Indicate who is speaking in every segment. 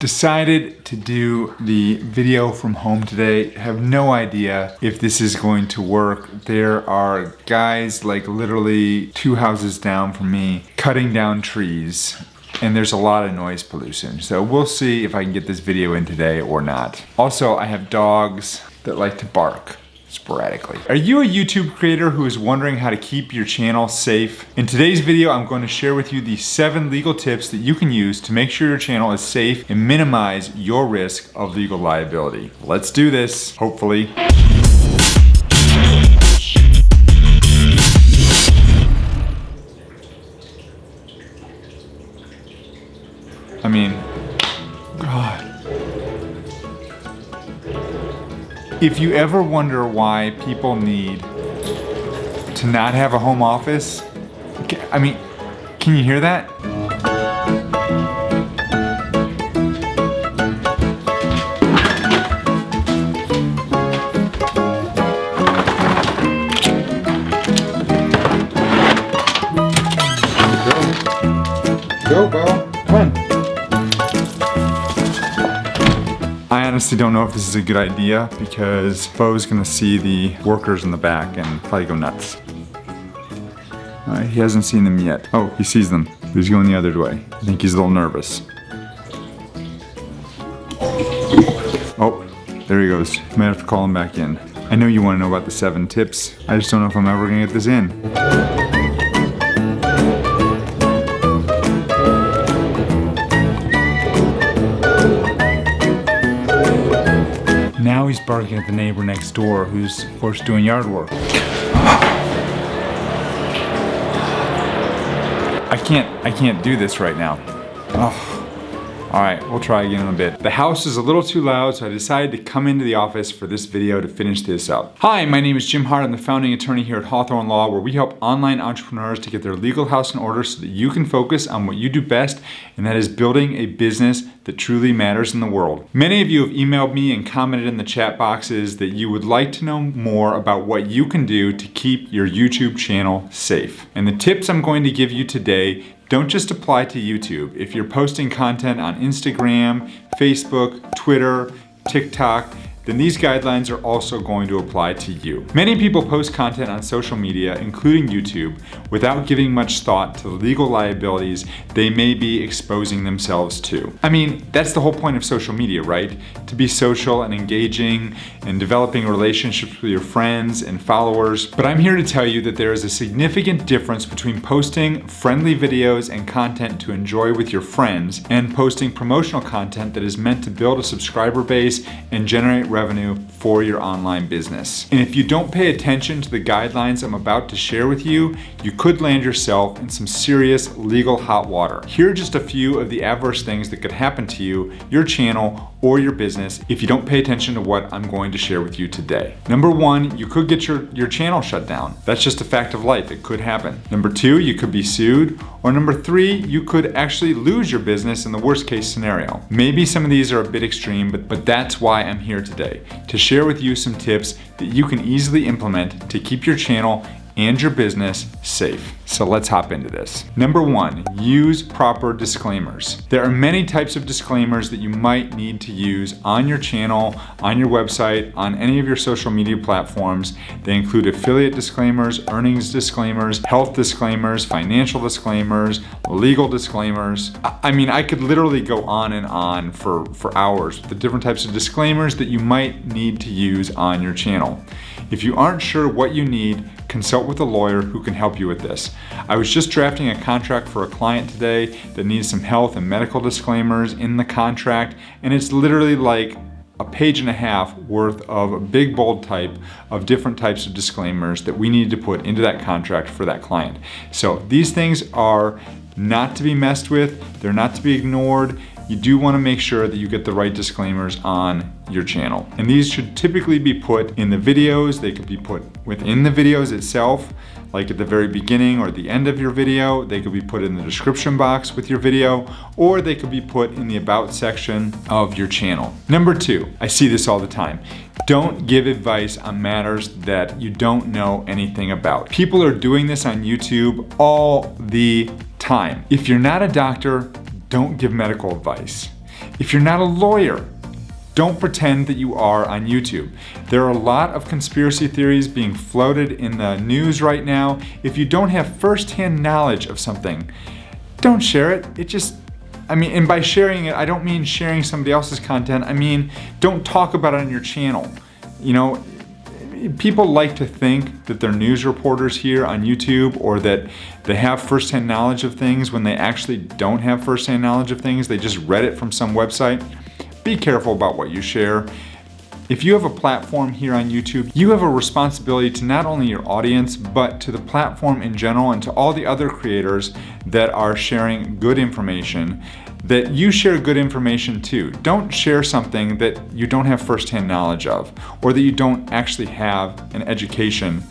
Speaker 1: Decided to do the video from home today. Have no idea if this is going to work. There are guys like literally 2 houses down from me cutting down trees, and there's a lot of noise pollution. So we'll see if I can get this video in today or not. Also, I have dogs that like to bark sporadically. Are you a YouTube creator who is wondering how to keep your channel safe? In today's video, I'm going to share with you the 7 legal tips that you can use to make sure your channel is safe and minimize your risk of legal liability. Let's do this, hopefully. I mean, God. If you ever wonder why people need to not have a home office, I mean, can you hear that? Go, Bo, come on. I honestly don't know if this is a good idea because Bo's gonna see the workers in the back and probably go nuts. He hasn't seen them yet. Oh, he sees them. He's going the other way. I think he's a little nervous. Oh, there he goes. Might have to call him back in. I know you wanna know about the 7 tips. I just don't know if I'm ever gonna get this in. Now he's barking at the neighbor next door who's, of course, doing yard work. I can't do this right now. Oh. All right, we'll try again in a bit. The house is a little too loud, so I decided to come into the office for this video to finish this up. Hi, my name is Jim Hart. I'm the founding attorney here at Hawthorn Law, where we help online entrepreneurs to get their legal house in order so that you can focus on what you do best, and that is building a business that truly matters in the world. Many of you have emailed me and commented in the chat boxes that you would like to know more about what you can do to keep your YouTube channel safe. And the tips I'm going to give you today don't just apply to YouTube. If you're posting content on Instagram, Facebook, Twitter, TikTok, then these guidelines are also going to apply to you. Many people post content on social media, including YouTube, without giving much thought to the legal liabilities they may be exposing themselves to. I mean, that's the whole point of social media, right? To be social and engaging and developing relationships with your friends and followers. But I'm here to tell you that there is a significant difference between posting friendly videos and content to enjoy with your friends and posting promotional content that is meant to build a subscriber base and generate revenue for your online business. And if you don't pay attention to the guidelines I'm about to share with you, you could land yourself in some serious legal hot water. Here are just a few of the adverse things that could happen to you, your channel, or your business if you don't pay attention to what I'm going to share with you today. Number 1, you could get your channel shut down. That's just a fact of life. It could happen. Number 2, you could be sued. Or number 3, you could actually lose your business in the worst case scenario. Maybe some of these are a bit extreme, but that's why I'm here today, to share with you some tips that you can easily implement to keep your channel and your business safe. So let's hop into this. Number 1, use proper disclaimers. There are many types of disclaimers that you might need to use on your channel, on your website, on any of your social media platforms. They include affiliate disclaimers, earnings disclaimers, health disclaimers, financial disclaimers, legal disclaimers. I mean, I could literally go on and on for hours with the different types of disclaimers that you might need to use on your channel. If you aren't sure what you need, consult with a lawyer who can help you with this. I was just drafting a contract for a client today that needs some health and medical disclaimers in the contract, and it's literally like a page and a half worth of a big bold type of different types of disclaimers that we need to put into that contract for that client. So these things are not to be messed with, they're not to be ignored. You do want to make sure that you get the right disclaimers on your channel. And these should typically be put in the videos. They could be put within the videos itself, like at the very beginning or the end of your video. They could be put in the description box with your video, or they could be put in the about section of your channel. Number 2, I see this all the time. Don't give advice on matters that you don't know anything about. People are doing this on YouTube all the time. If you're not a doctor, don't give medical advice. If you're not a lawyer, don't pretend that you are on YouTube. There are a lot of conspiracy theories being floated in the news right now. If you don't have firsthand knowledge of something, don't share it. And by sharing it, I don't mean sharing somebody else's content. I mean, don't talk about it on your channel. You know, people like to think that they're news reporters here on YouTube or that they have firsthand knowledge of things when they actually don't have firsthand knowledge of things. They just read it from some website. Be careful about what you share. If you have a platform here on YouTube, you have a responsibility to not only your audience, but to the platform in general and to all the other creators that are sharing good information, that you share good information too. Don't share something that you don't have firsthand knowledge of, or that you don't actually have an education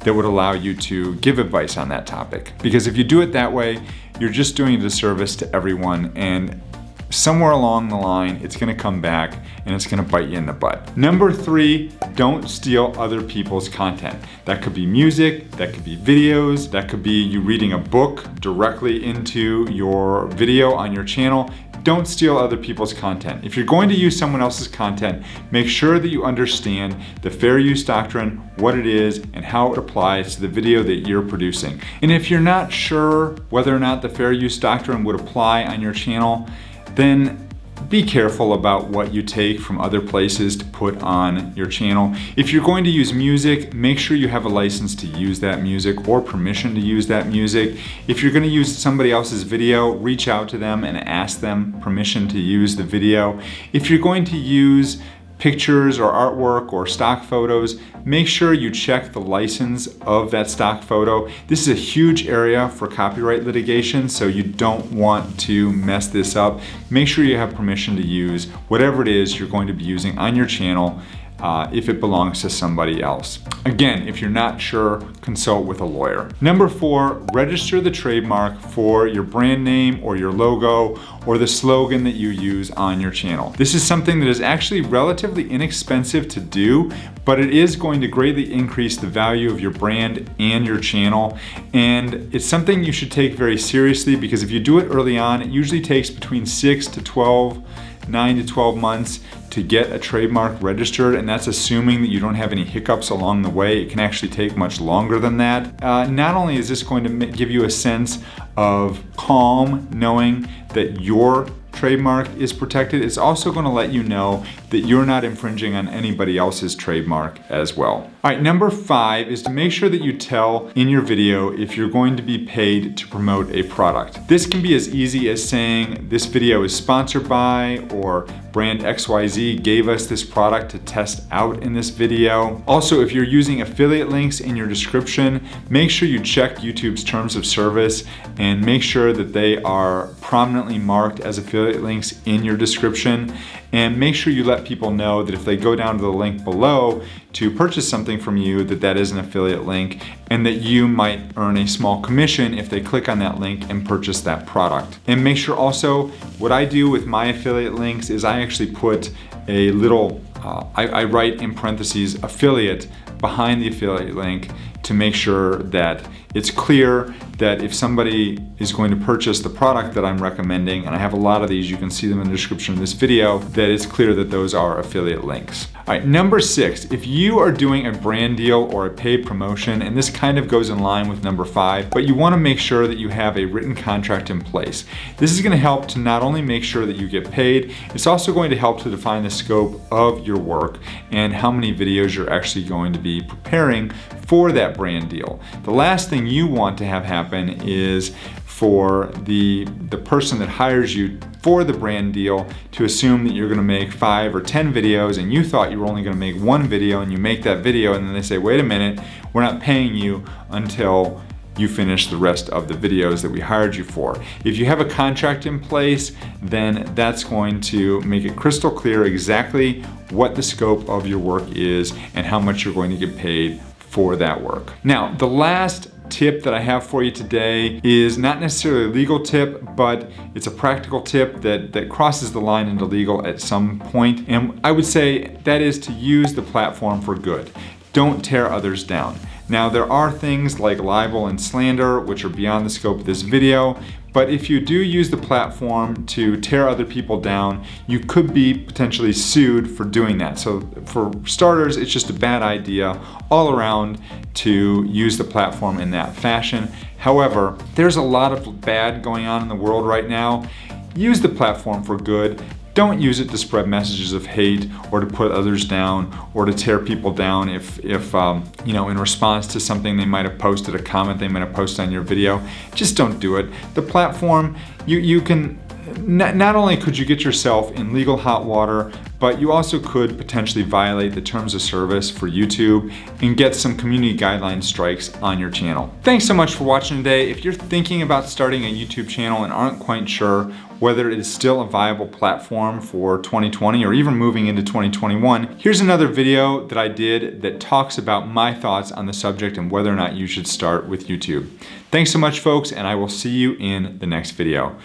Speaker 1: that would allow you to give advice on that topic. Because if you do it that way, you're just doing a disservice to everyone, and somewhere along the line, it's gonna come back and it's gonna bite you in the butt. Number 3, don't steal other people's content. That could be music, that could be videos, that could be you reading a book directly into your video on your channel. Don't steal other people's content. If you're going to use someone else's content, make sure that you understand the fair use doctrine, what it is, and how it applies to the video that you're producing. And if you're not sure whether or not the fair use doctrine would apply on your channel, then be careful about what you take from other places to put on your channel. If you're going to use music, make sure you have a license to use that music or permission to use that music. If you're going to use somebody else's video, reach out to them and ask them permission to use the video. If you're going to use pictures or artwork or stock photos, make sure you check the license of that stock photo. This is a huge area for copyright litigation, so you don't want to mess this up. Make sure you have permission to use whatever it is you're going to be using on your channel if it belongs to somebody else. Again, if you're not sure, consult with a lawyer. Number 4, register the trademark for your brand name or your logo or the slogan that you use on your channel. This is something that is actually relatively inexpensive to do, but it is going to greatly increase the value of your brand and your channel. And it's something you should take very seriously, because if you do it early on, it usually takes between 9 to 12 months to get a trademark registered, and that's assuming that you don't have any hiccups along the way. It can actually take much longer than that. Not only is this going to give you a sense of calm knowing that your trademark is protected, it's also going to let you know that you're not infringing on anybody else's trademark as well. All right, number 5 is to make sure that you tell in your video if you're going to be paid to promote a product. This can be as easy as saying this video is sponsored by, or brand XYZ gave us this product to test out in this video. Also, if you're using affiliate links in your description, make sure you check YouTube's terms of service and make sure that they are prominently marked as affiliate links in your description. And make sure you let people know that if they go down to the link below to purchase something from you, that that is an affiliate link, and that you might earn a small commission if they click on that link and purchase that product. And make sure also, what I do with my affiliate links is I actually put a little, I write in parentheses affiliate behind the affiliate link to make sure that it's clear that if somebody is going to purchase the product that I'm recommending, and I have a lot of these, you can see them in the description of this video, that it's clear that those are affiliate links. All right, number 6, if you are doing a brand deal or a paid promotion, and this kind of goes in line with number 5, but you want to make sure that you have a written contract in place. This is going to help to not only make sure that you get paid, it's also going to help to define the scope of your work and how many videos you're actually going to be preparing for that brand deal. The last thing you want to have happen is for the person that hires you for the brand deal to assume that you're gonna make 5 or 10 videos, and you thought you were only gonna make 1 video, and you make that video and then they say, wait a minute, we're not paying you until you finish the rest of the videos that we hired you for. If you have a contract in place, then that's going to make it crystal clear exactly what the scope of your work is and how much you're going to get paid for that work. Now, the last tip that I have for you today is not necessarily a legal tip, but it's a practical tip that crosses the line into legal at some point. And I would say that is to use the platform for good. Don't tear others down. Now, there are things like libel and slander, which are beyond the scope of this video, but if you do use the platform to tear other people down, you could be potentially sued for doing that. So for starters, it's just a bad idea all around to use the platform in that fashion. However, there's a lot of bad going on in the world right now. Use the platform for good. Don't use it to spread messages of hate or to put others down or to tear people down if you know, in response to something they might have posted, a comment they might have posted on your video. Just don't do it. The platform, you can, not only could you get yourself in legal hot water, but you also could potentially violate the terms of service for YouTube and get some community guideline strikes on your channel. Thanks so much for watching today. If you're thinking about starting a YouTube channel and aren't quite sure whether it is still a viable platform for 2020 or even moving into 2021, here's another video that I did that talks about my thoughts on the subject and whether or not you should start with YouTube. Thanks so much, folks, and I will see you in the next video.